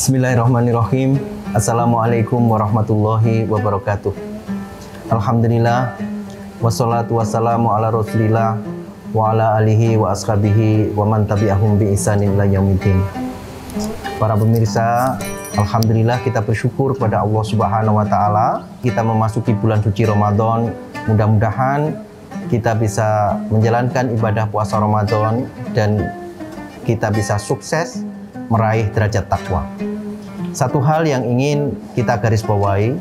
Bismillahirrahmanirrahim. Assalamualaikum warahmatullahi wabarakatuh. Alhamdulillah, wassalatu wassalamu ala rasulillah wa ala alihi wa ashabihi wa man tabi'ahum bi ihsanin ila yaumiddin. Para pemirsa, alhamdulillah kita bersyukur kepada Allah Subhanahu wa taala. Kita memasuki bulan suci Ramadan. Mudah-mudahan kita bisa menjalankan ibadah puasa Ramadan dan kita bisa sukses meraih derajat takwa. Satu hal yang ingin kita garis bawahi,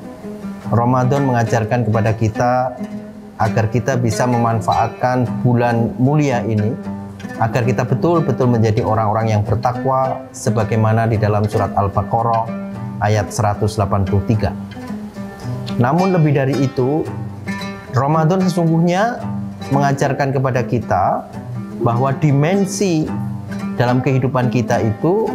Ramadan mengajarkan kepada kita agar kita bisa memanfaatkan bulan mulia ini, agar kita betul-betul menjadi orang-orang yang bertakwa sebagaimana di dalam surat Al-Baqarah ayat 183. Namun lebih dari itu, Ramadan sesungguhnya mengajarkan kepada kita bahwa dimensi dalam kehidupan kita itu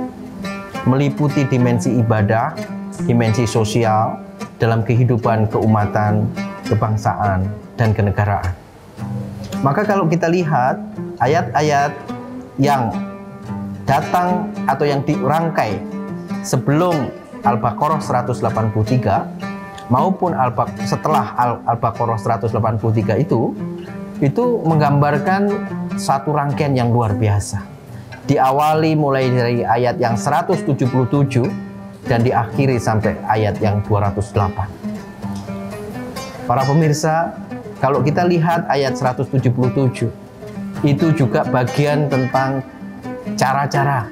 meliputi dimensi ibadah, dimensi sosial, dalam kehidupan keumatan, kebangsaan, dan kenegaraan. Maka kalau kita lihat ayat-ayat yang datang atau yang dirangkai sebelum Al-Baqarah 183 maupun setelah Al-Baqarah 183 itu menggambarkan satu rangkaian yang luar biasa. Diawali mulai dari ayat yang 177 dan diakhiri sampai ayat yang 208. Para pemirsa, kalau kita lihat ayat 177, itu juga bagian tentang cara-cara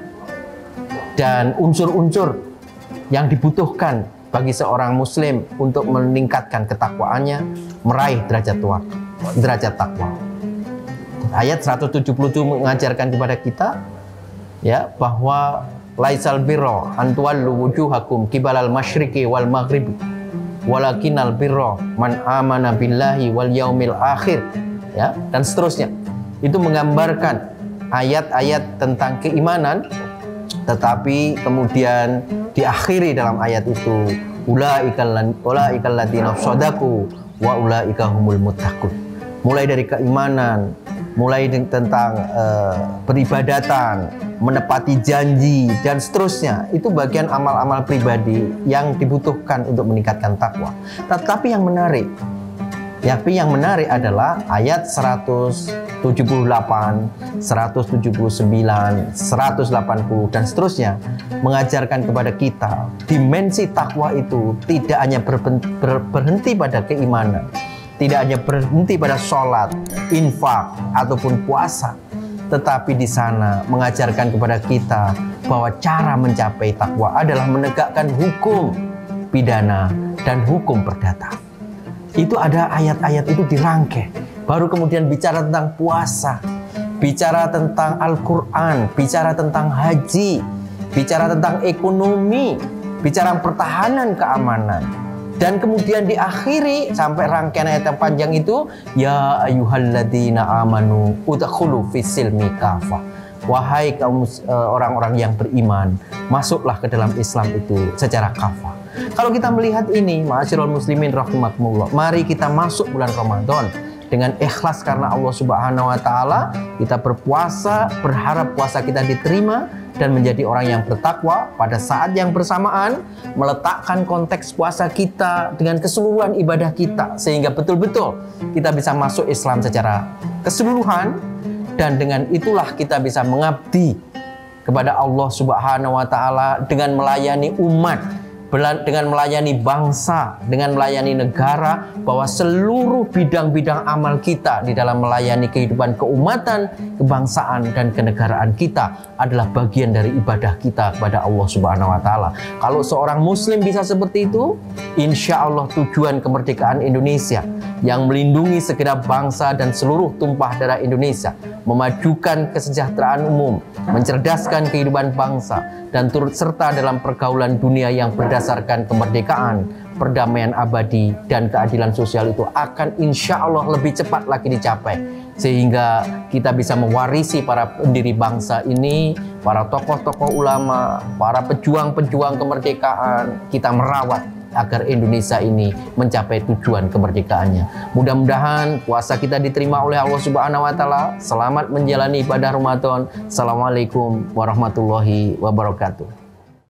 dan unsur-unsur yang dibutuhkan bagi seorang muslim untuk meningkatkan ketakwaannya, meraih derajat takwa. Ayat 177 mengajarkan kepada kita bahwa laisal birra an tuwallu wujuhakum qibalal masyriqi wal maghribi walakinal birra man amana billahi wal yaumil akhir, dan seterusnya. Itu menggambarkan ayat-ayat tentang keimanan, tetapi kemudian diakhiri dalam ayat itu ulaikal ladzina shadaku wa ulaika humul muttaqun. Mulai dari keimanan, mulai tentang peribadatan, menepati janji, dan seterusnya. Itu bagian amal-amal pribadi yang dibutuhkan untuk meningkatkan takwa. Tetapi yang menarik adalah ayat 178, 179, 180, dan seterusnya mengajarkan kepada kita dimensi takwa itu tidak hanya berhenti pada keimanan, tidak hanya berhenti pada sholat, infak, ataupun puasa, tetapi di sana mengajarkan kepada kita bahwa cara mencapai takwa adalah menegakkan hukum pidana dan hukum perdata. Itu ada ayat-ayat itu dirangkai. Baru kemudian bicara tentang puasa, bicara tentang Al-Quran, bicara tentang haji, bicara tentang ekonomi, bicara pertahanan keamanan. Dan kemudian diakhiri sampai rangkaian ayat yang panjang itu, ya ayyuhalladzina amanu udkhulu fis-silmi kafah. Wahai kaum orang-orang yang beriman, masuklah ke dalam Islam itu secara kafah. Kalau kita melihat ini, ma'asyiral muslimin rahimakumullah, mari kita masuk bulan Ramadan dengan ikhlas karena Allah Subhanahu wa taala. Kita berpuasa, berharap puasa kita diterima dan menjadi orang yang bertakwa. Pada saat yang bersamaan meletakkan konteks puasa kita dengan keseluruhan ibadah kita, sehingga betul-betul kita bisa masuk Islam secara keseluruhan, dan dengan itulah kita bisa mengabdi kepada Allah Subhanahu wa taala dengan melayani umat, dengan melayani bangsa, dengan melayani negara, bahwa seluruh bidang-bidang amal kita di dalam melayani kehidupan keumatan, kebangsaan, dan kenegaraan kita adalah bagian dari ibadah kita kepada Allah Subhanahu wa taala. Kalau seorang muslim bisa seperti itu, insya Allah tujuan kemerdekaan Indonesia yang melindungi segenap bangsa dan seluruh tumpah darah Indonesia, memajukan kesejahteraan umum, mencerdaskan kehidupan bangsa, dan turut serta dalam pergaulan dunia yang berdasarkan kemerdekaan, perdamaian abadi, dan keadilan sosial itu akan insya Allah lebih cepat lagi dicapai. Sehingga kita bisa mewarisi para pendiri bangsa ini, para tokoh-tokoh ulama, para pejuang-pejuang kemerdekaan, kita merawat agar Indonesia ini mencapai tujuan kemerdekaannya. Mudah-mudahan puasa kita diterima oleh Allah Subhanahu wa taala. Selamat menjalani ibadah Ramadan. Assalamualaikum warahmatullahi wabarakatuh.